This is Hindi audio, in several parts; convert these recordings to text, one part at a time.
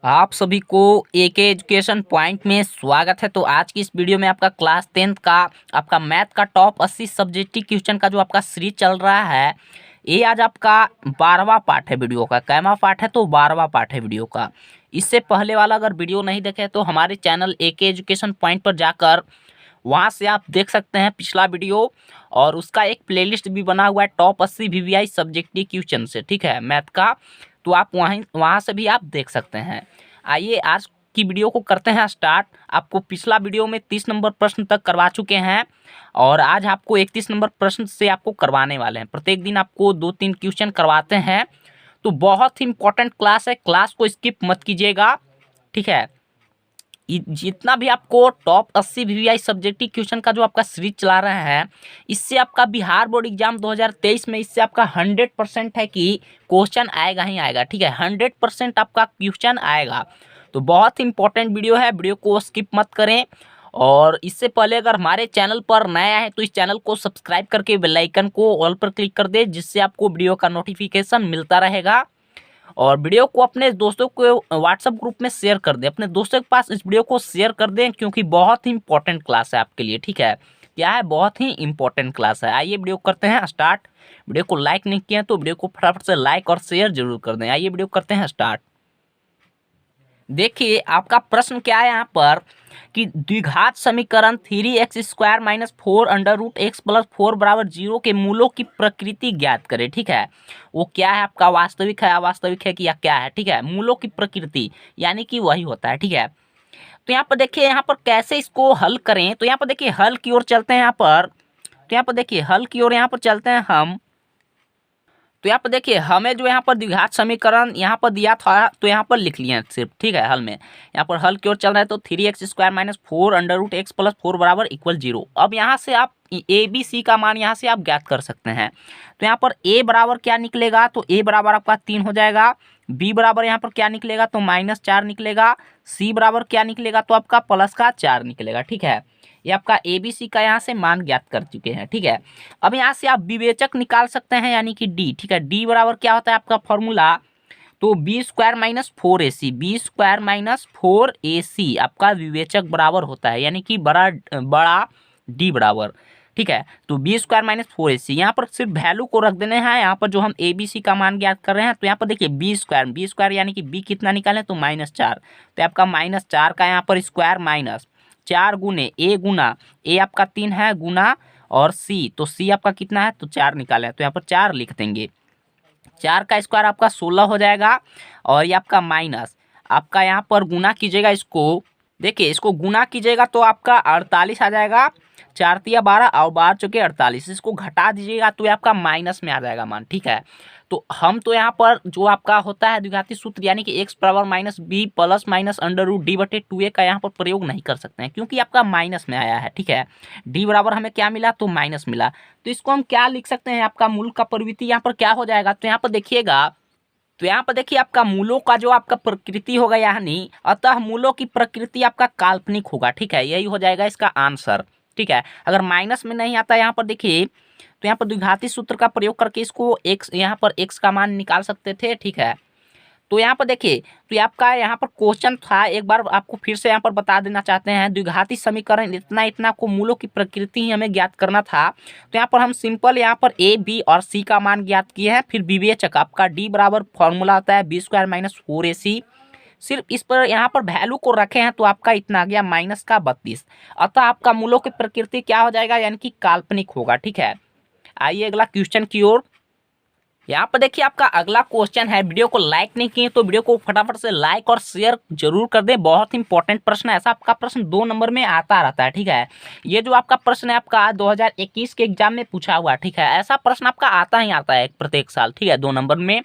आप सभी को एके एजुकेशन पॉइंट में स्वागत है। तो आज की इस वीडियो में आपका क्लास 10th का आपका मैथ का टॉप 80 सब्जेक्टिव क्वेश्चन का जो आपका सीरीज चल रहा है, ये आज आपका 12वां पार्ट है। वीडियो का कैमा पार्ट है तो 12वां पार्ट है वीडियो का। इससे पहले वाला अगर वीडियो नहीं देखे तो हमारे चैनल एके एजुकेशन पॉइंट पर जाकर वहाँ से आप देख सकते हैं पिछला वीडियो, और उसका एक प्लेलिस्ट भी बना हुआ है टॉप 80 वीवीआई सब्जेक्टिव क्वेश्चन से, ठीक है, मैथ का। तो आप वहाँ से भी आप देख सकते हैं। आइए आज की वीडियो को करते हैं स्टार्ट। आपको पिछला वीडियो में 30 नंबर प्रश्न तक करवा चुके हैं, और आज आपको 31 नंबर प्रश्न से आपको करवाने वाले हैं। प्रत्येक दिन आपको 2-3 क्वेश्चन करवाते हैं, तो बहुत ही इंपॉर्टेंट क्लास है। क्लास को स्किप मत कीजिएगा, ठीक है। जितना भी आपको टॉप 80 वीवीआई सब्जेक्टिव क्वेश्चन का जो आपका सीरीज चला रहे हैं, इससे आपका बिहार बोर्ड एग्जाम 2023 में इससे आपका 100% है कि क्वेश्चन आएगा ही आएगा, ठीक है। 100% आपका क्वेश्चन आएगा। तो बहुत ही इंपॉर्टेंट वीडियो है, वीडियो को स्किप मत करें। और इससे पहले अगर हमारे चैनल पर नया है तो इस चैनल को सब्सक्राइब करके बेल आइकन को ऑल पर क्लिक कर दे, जिससे आपको वीडियो का नोटिफिकेशन मिलता रहेगा। और वीडियो को अपने दोस्तों को व्हाट्सएप ग्रुप में शेयर कर दें, अपने दोस्तों के पास इस वीडियो को शेयर कर दें, क्योंकि बहुत ही इंपॉर्टेंट क्लास है आपके लिए, ठीक है। क्या है, बहुत ही इंपॉर्टेंट क्लास है। आइए वीडियो करते हैं स्टार्ट। वीडियो को लाइक नहीं किए तो वीडियो को फटाफट से लाइक और शेयर जरूर कर दें। आइए वीडियो करते हैं स्टार्ट। देखिए आपका प्रश्न क्या है यहाँ पर कि द्विघात समीकरण 3x² - 4 √x + 4 = 0 के मूलों की प्रकृति ज्ञात करें, ठीक है। वो क्या है आपका, वास्तविक है, अवास्तविक है कि या क्या है, ठीक है। मूलों की प्रकृति यानी कि वही होता है, ठीक है। तो यहाँ पर देखिए यहाँ पर कैसे इसको हल करें। तो यहाँ पर देखिए हल की ओर चलते हैं। यहाँ पर तो यहाँ पर देखिए हल की ओर यहाँ पर चलते हैं हम। तो यहाँ पर देखिए हमें जो यहाँ पर द्विघात समीकरण यहाँ पर दिया था, तो यहाँ पर लिख लिए सिर्फ, ठीक है। हल में यहाँ पर हल की ओर चल रहा है, तो 3x² - 4 √x + 4 = 0। अब यहाँ से आप ए बी सी का मान यहाँ से आप ज्ञात कर सकते हैं। तो यहाँ पर a बराबर क्या निकलेगा, तो a बराबर आपका 3 हो जाएगा। b बराबर यहाँ पर क्या निकलेगा, तो -4 निकलेगा। c बराबर क्या निकलेगा, तो आपका +4 निकलेगा, ठीक है। ये आपका ए बी सी का यहाँ से मान ज्ञात कर चुके हैं, ठीक है। अब यहाँ से आप विवेचक निकाल सकते हैं, यानी कि डी, ठीक है। डी बराबर क्या होता है आपका फॉर्मूला, तो b² - 4ac, b² - 4ac आपका विवेचक बराबर होता है, यानी कि बड़ा डी बराबर, ठीक है। तो b² - 4ac यहाँ पर सिर्फ वैल्यू को रख देने हैं। यहाँ पर जो हम ए बी सी का मान ज्ञात कर रहे हैं, तो यहाँ पर देखिए b² यानी कि b कितना निकालें, तो -4। तो आपका -4 का यहाँ पर स्क्वायर माइनस 4 गुने ए आपका 3 है गुना, और सी, तो सी आपका कितना है, तो 4 निकाले, तो यहाँ पर 4 लिख देंगे। 4 का स्क्वायर आपका 16 हो जाएगा, और ये आपका माइनस आपका यहाँ पर गुना कीजिएगा इसको। देखिए इसको गुना कीजिएगा तो आपका 48 आ जाएगा। 4 तिया 12 और 12 चौके 48, इसको घटा दीजिएगा तो ये आपका माइनस में आ जाएगा मान, ठीक है। तो हम तो यहाँ पर जो आपका होता है द्विघाती सूत्र, यानी कि x बराबर -b + -√d/2a का यहाँ पर प्रयोग नहीं कर सकते हैं, क्योंकि आपका माइनस में आया है, ठीक है। d बराबर हमें क्या मिला, तो माइनस मिला। तो इसको हम क्या लिख सकते हैं, आपका मूल का प्रवृत्ति यहाँ पर क्या हो जाएगा, तो यहाँ पर देखिएगा। तो यहाँ पर देखिए आपका मूलों का जो आपका प्रकृति होगा, यानी अतः मूलों की प्रकृति आपका काल्पनिक होगा, ठीक है। यही हो जाएगा इसका आंसर, ठीक है। अगर माइनस में नहीं आता यहाँ पर देखिए, तो यहाँ पर द्विघाती सूत्र का प्रयोग करके इसको x, यहाँ पर x का मान निकाल सकते थे, ठीक है। तो यहाँ पर देखिए, तो ये आपका यहाँ पर क्वेश्चन था, एक बार आपको फिर से यहाँ पर बता देना चाहते हैं। द्विघाती समीकरण इतना इतना को मूलों की प्रकृति ही हमें ज्ञात करना था। तो यहाँ पर हम सिंपल यहाँ पर ए बी और सी का मान ज्ञात किए हैं। फिर विवेचक आपका डी बराबर फॉर्मूला होता है b² - 4ac, सिर्फ इस पर यहाँ पर वैल्यू को रखे हैं, तो आपका इतना आ गया -32। अतः आपका मूलों की प्रकृति क्या हो जाएगा, यानी कि काल्पनिक होगा, ठीक है। आइए अगला क्वेश्चन की ओर। यहाँ पर देखिए आपका अगला क्वेश्चन है। वीडियो को लाइक नहीं किए तो वीडियो को फटाफट से लाइक और शेयर जरूर कर दें। बहुत इंपॉर्टेंट प्रश्न है, ऐसा आपका प्रश्न 2 नंबर में आता रहता है, ठीक है। ये जो आपका प्रश्न है आपका 2021 के एग्जाम में पूछा हुआ, ठीक है। ऐसा प्रश्न आपका आता ही आता है प्रत्येक साल, ठीक है, 2 नंबर में।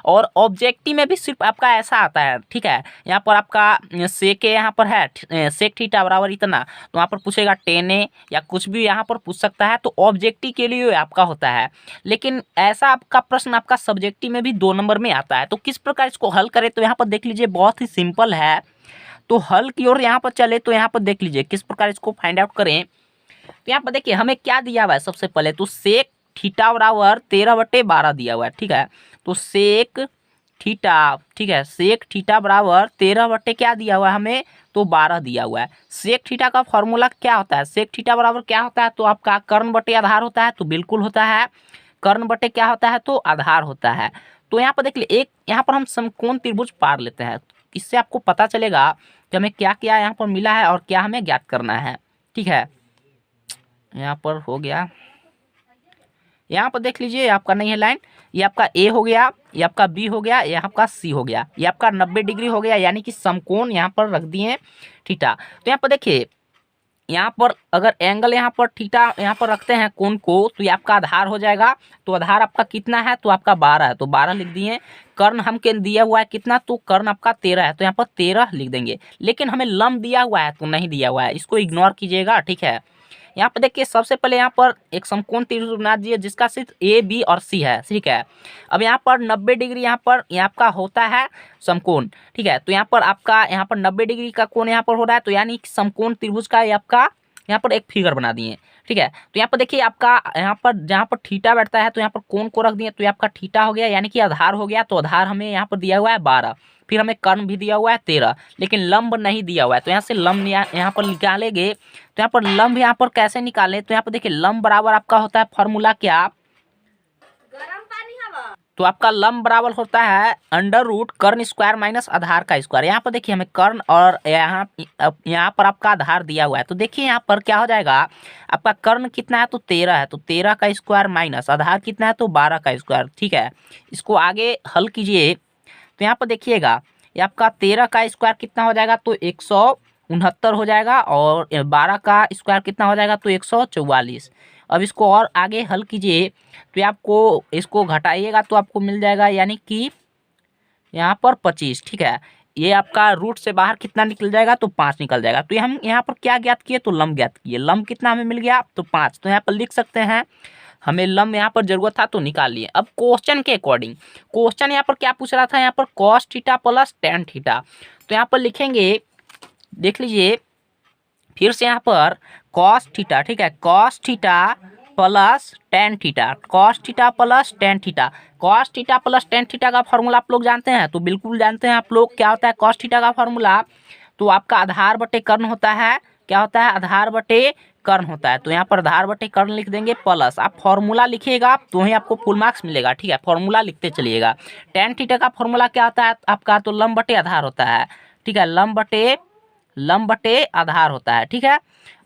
और ऑब्जेक्टिव में भी सिर्फ आपका ऐसा आता है, ठीक है। यहाँ पर आपका सेक यहाँ पर है सेक थीटा बराबर इतना, तो वहाँ पर पूछेगा 10a या कुछ भी यहाँ पर पूछ सकता है। तो ऑब्जेक्टिव के लिए आपका होता है, लेकिन ऐसा आपका प्रश्न आपका सब्जेक्टिव में भी 2 नंबर में आता है। तो किस प्रकार इसको हल करें, तो यहाँ पर देख लीजिए बहुत ही सिंपल है। तो हल की ओर यहाँ पर चले तो यहाँ पर देख लीजिए किस प्रकार इसको फाइंड आउट करें। तो यहाँ पर देखिए हमें क्या दिया हुआ है, सबसे पहले तो सेक थीटा बराबर 13/12 दिया हुआ है, ठीक है। तो सेक थीटा, ठीक है, सेक थीटा बराबर 13 बटे क्या दिया हुआ है हमें, तो 12 दिया हुआ है। सेक थीटा का फॉर्मूला क्या होता है, सेक थीटा बराबर क्या होता है, तो आपका कर्ण बटे आधार होता है, तो बिल्कुल होता है, कर्ण बटे क्या होता है, तो आधार होता है। तो यहाँ पर देख लिए, एक यहाँ पर हम समकोण त्रिभुज पार लेते हैं, इससे आपको पता चलेगा कि हमें क्या क्या यहाँ पर मिला है और क्या हमें ज्ञात करना है, ठीक है। यहाँ पर हो गया, यहाँ पर देख लीजिए आपका नहीं है लाइन, ये आपका ए हो गया, ये आपका बी हो गया, ये आपका सी हो गया, ये आपका 90 डिग्री हो गया, यानी कि समकोण यहाँ पर रख दिए थीटा। तो यहाँ पर देखिए, यहाँ पर अगर एंगल यहाँ पर थीटा यहाँ पर रखते हैं कोण को, तो ये आपका आधार हो जाएगा। तो आधार आपका कितना है, तो आपका 12 है, तो 12 लिख दिए। कर्ण हमके दिया हुआ है कितना, तो कर्ण आपका 13 है, तो यहाँ पर 13 लिख देंगे। लेकिन हमें लंब दिया हुआ है तो नहीं दिया हुआ है, इसको इग्नोर कीजिएगा, ठीक है। यहाँ पर देखिए, सबसे पहले यहाँ पर एक समकोण त्रिभुज बना दिए जिसका सिर्फ ए बी और सी है, ठीक है। अब यहाँ पर 90 डिग्री यहाँ पर आपका होता है समकोण, ठीक है। तो यहाँ पर आपका यहाँ पर 90 डिग्री का कोण यहाँ पर हो रहा है, तो यानी समकोण त्रिभुज का ये आपका यहाँ पर एक फिगर बना दिए, ठीक है। तो यहाँ पर देखिए आपका यहाँ पर जहाँ पर थीटा बैठता है, तो यहाँ पर कोण को रख दिए, तो ये आपका थीटा हो गया, यानी कि आधार हो गया। तो आधार हमें यहाँ पर दिया हुआ है 12, फिर हमें कर्ण भी दिया हुआ है 13, लेकिन लंब नहीं दिया हुआ है। तो यहाँ से लंब यहाँ पर निकालेंगे, तो यहाँ पर लंब यहाँ पर कैसे निकालें, तो यहाँ पर देखिए लंब बराबर आपका होता है फॉर्मूला क्या, गरम पानी हवा, तो आपका लंब बराबर होता है अंडर रूट कर्ण स्क्वायर माइनस आधार का स्क्वायर। यहाँ पर देखिए हमें कर्ण और यहाँ पर आपका आधार दिया हुआ है, तो देखिए यहाँ पर क्या हो जाएगा, आपका कर्ण कितना है, तो 13 है, तो 13 का स्क्वायर माइनस आधार कितना है, तो 12 का स्क्वायर, ठीक है। इसको आगे हल कीजिए, तो यहाँ पर देखिएगा ये आपका 13 का स्क्वायर कितना हो जाएगा, तो 169 हो जाएगा, और 12 का स्क्वायर कितना हो जाएगा, तो 144। अब इसको और आगे हल कीजिए, तो आपको इसको घटाइएगा तो आपको मिल जाएगा, यानी कि यहाँ पर 25, ठीक है। ये आपका रूट से बाहर कितना निकल जाएगा, तो 5 निकल जाएगा। तो ये हम यहाँ पर क्या ज्ञात किए, तो लंब ज्ञात किए। लंब कितना हमें मिल गया, तो 5। तो यहाँ पर लिख सकते हैं, हमें लंब यहाँ पर जरूरत था तो निकाल लिए। अब क्वेश्चन के अकॉर्डिंग, क्वेश्चन यहाँ पर क्या पूछ रहा था, यहाँ पर cos theta plus ten theta. तो यहाँ पर लिखेंगे, देख लीजिए फिर से यहाँ पर कॉस थीटा, ठीक है, cos theta plus ten theta, cos theta plus ten theta. Cos theta plus ten theta का फॉर्मूला आप लोग जानते हैं, तो बिल्कुल जानते हैं आप लोग। क्या होता है कॉस थीटा का फॉर्मूला, तो आपका आधार बटे कर्ण होता है, क्या होता है, आधार बटे कर्ण होता है। तो यहाँ पर आधार बटे कर्ण लिख देंगे, प्लस आप फॉर्मूला लिखिएगा तो ही आपको फुल मार्क्स मिलेगा, ठीक है। फॉर्मूला लिखते चलिएगा। टेन थीटा का फॉर्मूला क्या होता है आपका, तो लंब बटे आधार होता है, ठीक है, लंब बटे आधार होता है, ठीक है।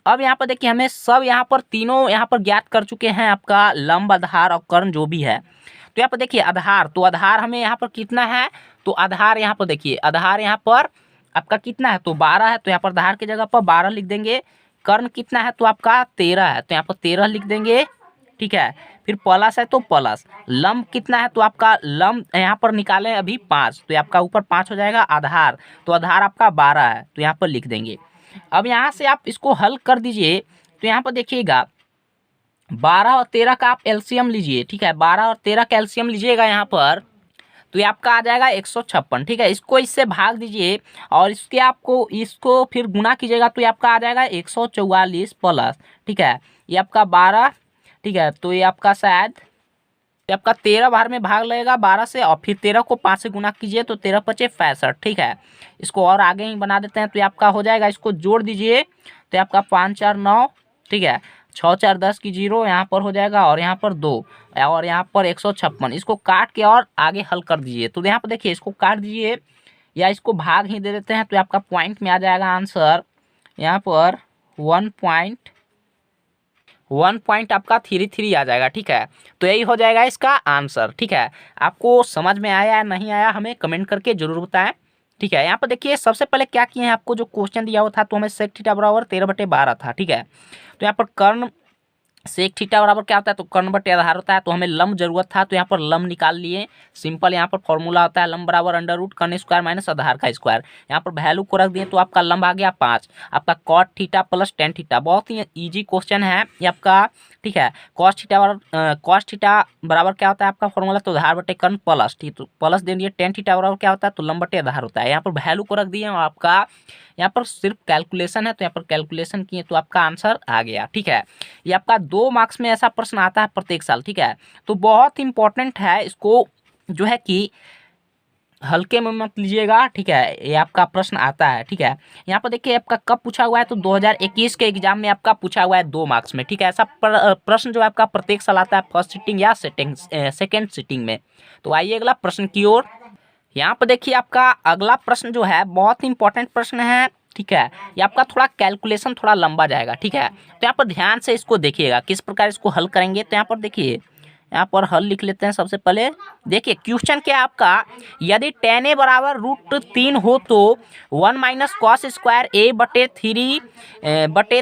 अब यहाँ पर देखिए हमें सब यहाँ पर तीनों यहाँ पर ज्ञात कर चुके हैं, आपका लंब आधार और कर्ण जो भी है। तो यहाँ पर देखिए आधार, तो आधार हमें यहाँ पर कितना है, तो आधार यहाँ पर देखिए आधार यहाँ पर आपका कितना है, तो 12 है, तो यहाँ पर आधार की जगह पर 12 लिख देंगे। कर्ण कितना है, तो आपका 13 है, तो यहाँ पर 13 लिख देंगे, ठीक है। फिर प्लस है तो प्लस। लंब कितना है, तो आपका लंब यहाँ पर निकालें अभी 5, तो आपका ऊपर 5 हो जाएगा। आधार, तो आधार आपका 12 है, तो यहाँ पर लिख देंगे। अब यहाँ से आप इसको हल कर दीजिए, तो यहाँ पर देखिएगा 12 और 13 का आप एलसीएम लीजिए, ठीक है, 12 और 13 का एलसीएम लीजिएगा यहाँ पर, तो ये आपका आ जाएगा 156, ठीक है। इसको इससे भाग दीजिए और इसके आपको इसको फिर गुना कीजिएगा, तो ये आपका आ जाएगा 144 प्लस, ठीक है, ये आपका 12, ठीक है। तो ये आपका शायद ये आपका 13 बार में भाग लगेगा 12 से, और फिर 13 को 5 से गुना कीजिए, तो 13 पचे 65, ठीक है। इसको और आगे ही बना देते हैं, तो ये आपका हो जाएगा, इसको जोड़ दीजिए, तो आपका 5 4 9, ठीक है, 6 4 10 की 0 यहाँ पर हो जाएगा, और यहाँ पर 2, और यहाँ पर 156। इसको काट के और आगे हल कर दीजिए, तो यहाँ पर देखिए इसको काट दीजिए या इसको भाग ही दे देते हैं, तो आपका पॉइंट में आ जाएगा आंसर यहाँ पर 1 पॉइंट आपका 33 आ जाएगा, ठीक है। तो यही हो जाएगा इसका आंसर, ठीक है। आपको समझ में आया या नहीं आया हमें कमेंट करके जरूर बताएं, ठीक है। यहाँ पर देखिए सबसे पहले क्या किए हैं, आपको जो क्वेश्चन दिया हुआ था तो हमें सेक थीटा बराबर 13/12 था, ठीक है। तो यहाँ पर कर्ण सेक थीटा बराबर क्या होता है, तो कर्ण बटे आधार होता है। तो हमें लंब जरूरत था, तो यहाँ पर लंब निकाल लिए। सिंपल यहाँ पर फॉर्मूला होता है लंब बराबर अंडर रूट कर्ण स्क्वायर माइनस आधार का स्क्वायर। यहाँ पर वैल्यू को रख दिए, तो आपका लंब आ गया 5। आपका cot theta plus ten theta, बहुत ही ईजी क्वेश्चन है ये आपका, ठीक है। कॉस थीटा बराबर क्या होता है आपका फॉर्मूला, तो आधार बटे कर्ण प्लस, ठीक, तो प्लस दे दिए। टेन थीटा बराबर क्या होता है, तो लंब बटे आधार होता है। यहाँ पर वैल्यू को रख दिए और आपका यहाँ पर सिर्फ कैलकुलेशन है, तो यहाँ पर कैलकुलेशन किए तो आपका आंसर आ गया, ठीक है। ये आपका 2 मार्क्स में ऐसा प्रश्न आता है प्रत्येक साल, ठीक है। तो बहुत इंपॉर्टेंट है, इसको जो है कि हल्के में मत लीजिएगा, ठीक है, ये आपका प्रश्न आता है, ठीक है। यहाँ पर देखिए आपका कब पूछा हुआ है, तो 2021 के एग्जाम में आपका पूछा हुआ है 2 मार्क्स में, ठीक है। ऐसा प्रश्न जो है आपका प्रत्येक साल आता है फर्स्ट सिटिंग या सेकेंड सिटिंग में। तो आइए अगला प्रश्न की ओर। यहाँ पर देखिए आपका अगला प्रश्न जो है बहुत ही इंपॉर्टेंट प्रश्न है, ठीक है। ये आपका थोड़ा कैलकुलेशन थोड़ा लंबा जाएगा, ठीक है। तो यहाँ पर ध्यान से इसको देखिएगा किस प्रकार इसको हल करेंगे। तो यहाँ पर देखिए, यहाँ पर हल लिख लेते हैं सबसे पहले। देखिए क्वेश्चन क्या है आपका, यदि tan a बराबर √3 हो तो 1 माइनस कॉस स्क्वायर a बटे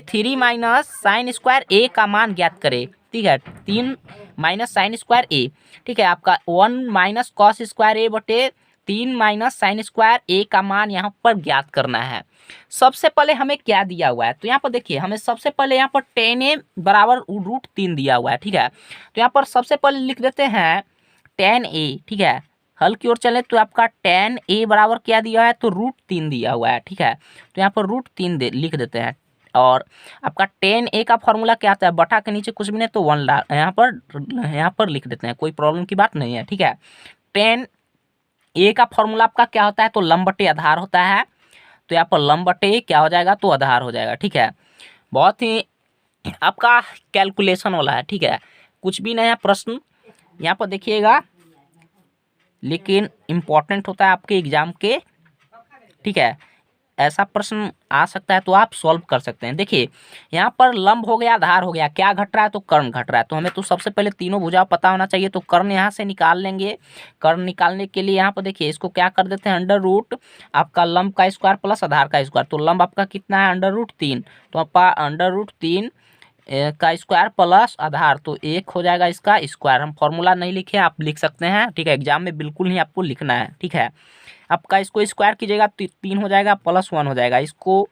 3 माइनस साइन स्क्वायर a का मान ज्ञात करे, ठीक है। 3 माइनस साइन स्क्वायर a, ठीक है। आपका 1 माइनस कॉस स्क्वायर a बटे 3 माइनस साइन स्क्वायर a का मान यहाँ पर ज्ञात करना है। सबसे पहले हमें क्या दिया हुआ है, तो यहाँ पर देखिए हमें सबसे पहले यहाँ पर tan a बराबर √3 दिया हुआ है, ठीक है। तो यहाँ पर सबसे पहले लिख देते हैं tan a, ठीक है। हल की ओर चले तो आपका tan a बराबर क्या दिया है, तो √3 दिया हुआ है, ठीक है। तो यहाँ पर √3 लिख देते हैं। और आपका tan a का फॉर्मूला क्या आता है, बटा के नीचे कुछ भी नहीं तो 1 यहाँ पर लिख देते हैं, कोई प्रॉब्लम की बात नहीं है, ठीक है। tan a का फॉर्मूला आपका क्या होता है, तो लंब बटे आधार होता है। तो यहाँ पर लंब बटे क्या हो जाएगा, तो आधार हो जाएगा, ठीक है। बहुत ही आपका कैलकुलेशन वाला है, ठीक है, कुछ भी नया प्रश्न यहाँ पर देखिएगा, लेकिन इम्पोर्टेंट होता है आपके एग्जाम के, ठीक है। ऐसा प्रश्न आ सकता है तो आप सॉल्व कर सकते हैं। देखिए यहाँ पर लंब हो गया, आधार हो गया, क्या घट रहा है, तो कर्ण घट रहा है। तो हमें तो सबसे पहले तीनों भुजाओं पता होना चाहिए, तो कर्ण यहाँ से निकाल लेंगे। कर्ण निकालने के लिए यहाँ पर देखिए इसको क्या कर देते हैं, √ आपका लंब का स्क्वायर प्लस आधार का स्क्वायर। तो लंब आपका कितना है, √3, तो आपका √3 का स्क्वायर प्लस आधार, तो 1 हो जाएगा इसका स्क्वायर। हम फॉर्मूला नहीं लिखे, आप लिख सकते हैं, ठीक है। एग्जाम में बिल्कुल नहीं आपको लिखना है, ठीक है। आपका इसको स्क्वायर कीजिएगा तो 3 हो जाएगा, प्लस 1 हो जाएगा। इसको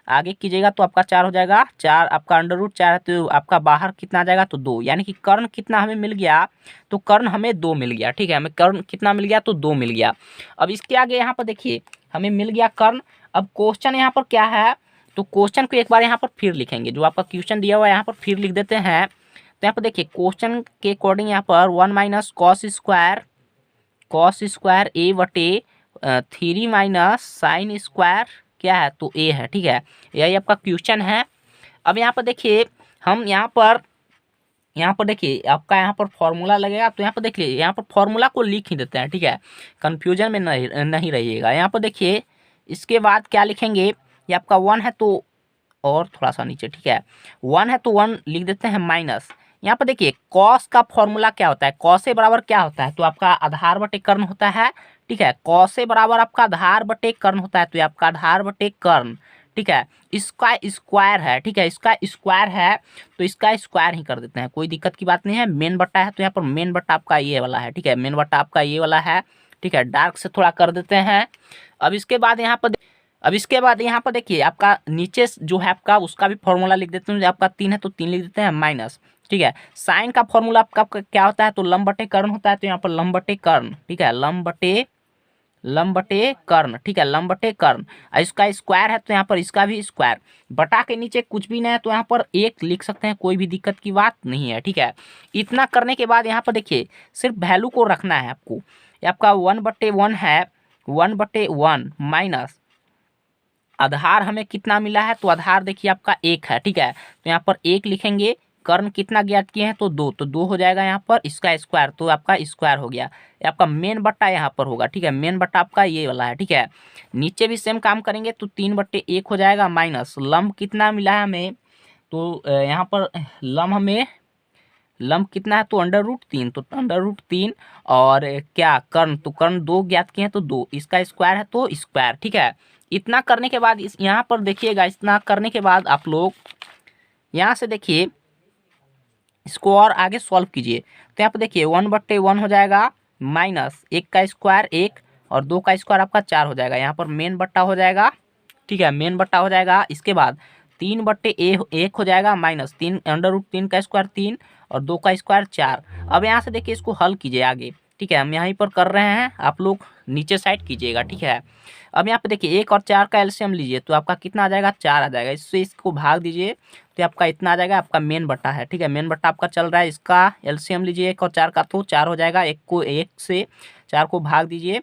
आगे कीजिएगा तो आपका 4 हो जाएगा। 4 आपका √4 है, तो आपका बाहर कितना आ जाएगा, तो 2। यानी कि कर्ण कितना हमें मिल गया, तो कर्ण हमें 2 मिल गया, ठीक है। हमें कर्ण कितना मिल गया, तो 2 मिल गया। अब इसके आगे यहाँ पर देखिए हमें मिल गया कर्ण। अब क्वेश्चन यहाँ पर क्या है, तो क्वेश्चन को एक बार यहाँ पर फिर लिखेंगे, जो आपका क्वेश्चन दिया हुआ है यहाँ पर फिर लिख देते हैं। तो यहाँ पर देखिए क्वेश्चन के अकॉर्डिंग यहाँ पर 1 माइनस कॉस स्क्वायर a बटे 3 माइनस साइन स्क्वायर क्या है, तो a है, ठीक है। यही आपका क्वेश्चन है। अब यहाँ पर देखिए हम यहाँ पर देखिए आपका यहाँ पर फॉर्मूला लगेगा, तो यहाँ पर देखिए यहाँ पर फॉर्मूला को लिख ही देते हैं, ठीक है, कंफ्यूजन में नहीं रहिएगा। यहाँ पर देखिए इसके बाद क्या लिखेंगे, ये आपका 1 है तो, और थोड़ा सा नीचे, ठीक है, 1 है तो 1 लिख देते हैं माइनस। यहाँ पर देखिए कॉस का फॉर्मूला क्या होता है, कॉस ए बराबर क्या होता है, तो आपका आधार बटे कर्ण होता है, ठीक है। कॉस ए बराबर आपका आधार बटे कर्ण होता है, तो ये आपका आधार बटे कर्ण, ठीक है। इसका स्क्वायर है, ठीक है, इसका स्क्वायर है तो इसका स्क्वायर ही कर देते हैं, कोई दिक्कत की बात नहीं है। मेन बट्टा है तो यहाँ पर मेन बट्टा आपका ये वाला है, ठीक है, मेन बट्टा आपका ये वाला है, ठीक है। डार्क से थोड़ा कर देते हैं। अब इसके बाद यहाँ पर देखिए आपका नीचे जो है आपका उसका भी फॉर्मूला लिख देते हैं। जो आपका 3 है तो 3 लिख देते हैं माइनस, ठीक है। साइन का फॉर्मूला आपका क्या होता है, तो लंब बटे कर्ण होता है, तो यहाँ पर लंब बटे कर्ण, ठीक है, लंब बटे कर्ण, ठीक है, लंब बटे कर्ण। इसका स्क्वायर है तो यहाँ पर इसका भी स्क्वायर, बटा के नीचे कुछ भी नहीं है तो यहाँ पर 1 लिख सकते हैं, कोई भी दिक्कत की बात नहीं है, ठीक है। इतना करने के बाद यहाँ पर देखिए सिर्फ वैल्यू को रखना है आपको। ये आपका 1/1 है, 1/1 माइनस आधार हमें कितना मिला है, तो आधार देखिए आपका 1 है, ठीक है। तो यहाँ पर 1 लिखेंगे, कर्ण कितना ज्ञात किए हैं, तो 2, तो 2 हो जाएगा यहाँ पर इसका स्क्वायर, तो आपका स्क्वायर हो गया। ये आपका मेन बट्टा यहाँ पर होगा, ठीक है, मेन बट्टा आपका ये वाला है, ठीक है। नीचे भी सेम काम करेंगे तो 3/1 हो जाएगा माइनस लंब कितना मिला है हमें, तो यहाँ पर लंब कितना है, तो √3, तो √3 और क्या कर्ण, तो कर्ण 2 ज्ञात किए हैं तो 2, इसका स्क्वायर है तो स्क्वायर, ठीक है। इतना करने के बाद यहाँ पर देखिएगा, इतना करने के बाद आप लोग यहाँ से देखिए इसको और आगे सॉल्व कीजिए। तो यहाँ पर देखिए 1/1 हो जाएगा माइनस 1 का स्क्वायर 1 और 2 का स्क्वायर आपका 4 हो जाएगा। यहाँ पर मेन बट्टा हो जाएगा, ठीक है, मेन बट्टा हो जाएगा। इसके बाद 3/1 हो जाएगा माइनस 3 √3 का स्क्वायर 3 और 2 का स्क्वायर 4। अब यहाँ से देखिए इसको हल कीजिए आगे, ठीक है, हम यहीं पर कर रहे हैं, आप लोग नीचे साइड कीजिएगा, ठीक है। अब यहाँ पे देखिए 1 और 4 का एलसीएम लीजिए तो आपका कितना आ जाएगा, 4 आ जाएगा। इससे इसको भाग दीजिए तो आपका इतना आ जाएगा, आपका मेन बट्टा है, ठीक है, मेन बट्टा आपका चल रहा है। इसका एलसीएम लीजिए 1 और 4 का, तो 4 हो जाएगा। 1 से 4 को भाग दीजिए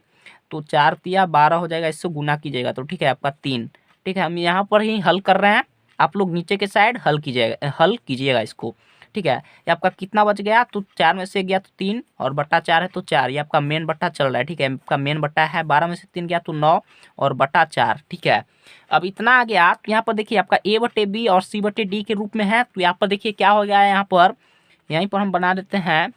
तो 4 तिया 12 हो जाएगा, इससे गुना कीजिएगा तो ठीक है आपका 3। ठीक है, हम यहाँ पर ही हल कर रहे हैं, आप लोग नीचे के साइड हल कीजिएगा इसको। ठीक है, ये आपका कितना बच गया, तो 4 में से गया तो 3 और बट्टा 4 है तो 4, ये आपका मेन बट्टा चल रहा है। ठीक है, आपका मेन बट्टा है, 12 में से 3 गया तो 9 और बट्टा 4। ठीक है, अब इतना आ गया तो यहाँ पर देखिए आपका A/B और C/D के रूप में है, तो यहाँ पर देखिए क्या हो गया है, यहाँ पर यहीं पर हम बना देते हैं,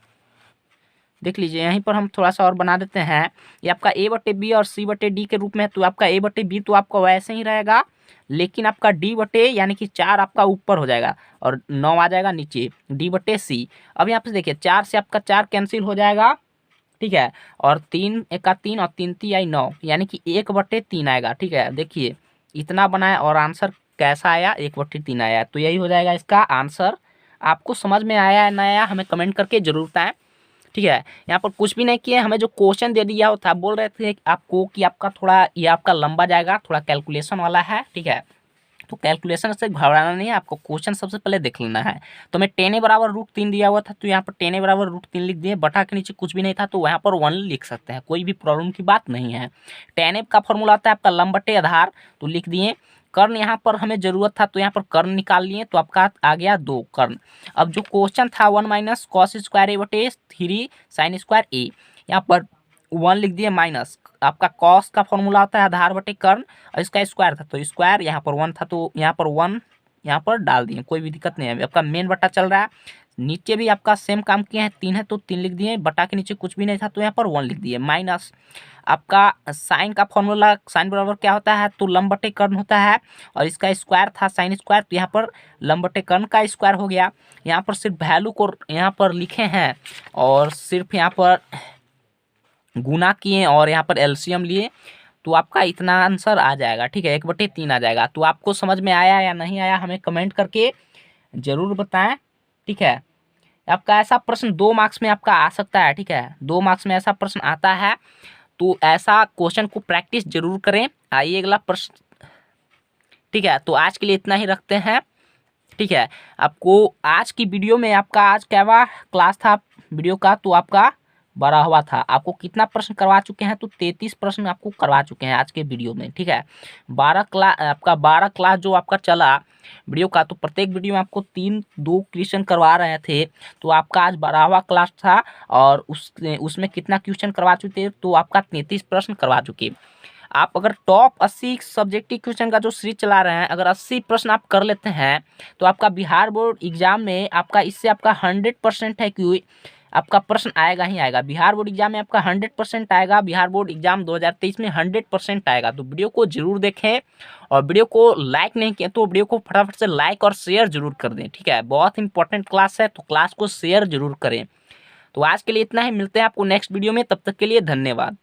देख लीजिए यहीं पर हम थोड़ा सा और बना देते हैं। ये आपका A/B और C/D के रूप में है, तो आपका A/B तो आपका वैसे ही रहेगा, लेकिन आपका D/ यानी कि 4 आपका ऊपर हो जाएगा और 9 आ जाएगा नीचे, D/C। अब यहाँ पे देखिए 4 से आपका 4 कैंसिल हो जाएगा। ठीक है, और 3 एका 3 और 3 ती आई 9, यानी कि 1/3 आएगा। ठीक है, देखिए इतना बनाया और आंसर कैसा आया, 1/3 आया। तो यही हो जाएगा इसका आंसर। आपको समझ में आया है ना आया, हमें कमेंट करके जरूर बताएं। ठीक है, यहाँ पर कुछ भी नहीं किए, हमें जो क्वेश्चन दे दिया था, बोल रहे थे आपको कि आपका थोड़ा ये आपका लंबा जाएगा, थोड़ा कैलकुलेशन वाला है। ठीक है, तो कैलकुलेशन से घबराना नहीं है, आपको क्वेश्चन सबसे पहले देख लेना है। तो मैं 10 बराबर √3 दिया हुआ था, तो यहाँ पर 10 बराबर √3 लिख दिए, बटा के नीचे कुछ भी नहीं था तो वहाँ पर 1 लिख सकते हैं, कोई भी प्रॉब्लम की बात नहीं है। tan का फॉर्मूला आता है आपका लंब बटे आधार, तो लिख दिए। कर्ण यहाँ पर हमें जरूरत था तो यहाँ पर कर्ण निकाल लिए, तो आपका आ गया 2 कर्ण। अब जो क्वेश्चन था 1 - cos² A/3 sin² A, यहाँ पर 1 लिख दिए माइनस, आपका कॉस का फॉर्मूला होता है आधार बटे कर्ण और इसका स्क्वायर था तो स्क्वायर, यहाँ पर 1 था तो यहाँ पर 1 यहाँ पर डाल दिए, कोई भी दिक्कत नहीं है। आपका मेन बट्टा चल रहा है, नीचे भी आपका सेम काम किए हैं, 3 है तो 3 लिख दिए, बटा के नीचे कुछ भी नहीं था तो यहाँ पर 1 लिख दिए, माइनस आपका साइन का फॉर्मूला, साइन बराबर क्या होता है, तो लंब बटे कर्ण होता है और इसका स्क्वायर था साइन स्क्वायर, तो यहाँ पर लंब बटे कर्ण का स्क्वायर हो गया। यहाँ पर सिर्फ वैल्यू को यहाँ पर लिखे हैं और सिर्फ यहाँ पर गुना किए और यहाँ पर एलसीएम लिए, तो आपका इतना आंसर आ जाएगा। ठीक है, 1/3 आ जाएगा। तो आपको समझ में आया या नहीं आया, हमें कमेंट करके ज़रूर बताएं। ठीक है, आपका ऐसा प्रश्न 2 मार्क्स में आपका आ सकता है। ठीक है, 2 मार्क्स में ऐसा प्रश्न आता है, तो ऐसा क्वेश्चन को प्रैक्टिस जरूर करें। आइए अगला प्रश्न। ठीक है, तो आज के लिए इतना ही रखते हैं। ठीक है, आपको आज की वीडियो में आपका आज क्या क्लास था वीडियो का, तो आपका 12वां था। आपको कितना प्रश्न करवा चुके हैं, तो 33 प्रश्न आपको करवा चुके हैं आज के वीडियो में। ठीक है, 12 क्लास जो आपका चला वीडियो का, तो प्रत्येक वीडियो में आपको 3-2 क्वेश्चन करवा रहे थे, तो आपका आज 12वां क्लास था और उसमें कितना क्वेश्चन करवा चुके, तो आपका 33 प्रश्न करवा चुके। आप अगर टॉप 80 सब्जेक्टिव क्वेश्चन का जो सीरीज चला रहे हैं, अगर 80 प्रश्न आप कर लेते हैं, तो आपका बिहार बोर्ड एग्जाम में आपका इससे आपका 100% है कि आपका प्रश्न आएगा ही आएगा। बिहार बोर्ड एग्जाम में आपका 100% आएगा, बिहार बोर्ड एग्जाम 2023 में 100% आएगा। तो वीडियो को जरूर देखें और वीडियो को लाइक नहीं किया तो वीडियो को फटाफट से लाइक और शेयर जरूर कर दें। ठीक है, बहुत इंपॉर्टेंट क्लास है, तो क्लास को शेयर जरूर करें। तो आज के लिए इतना ही, मिलते हैं आपको नेक्स्ट वीडियो में, तब तक के लिए धन्यवाद।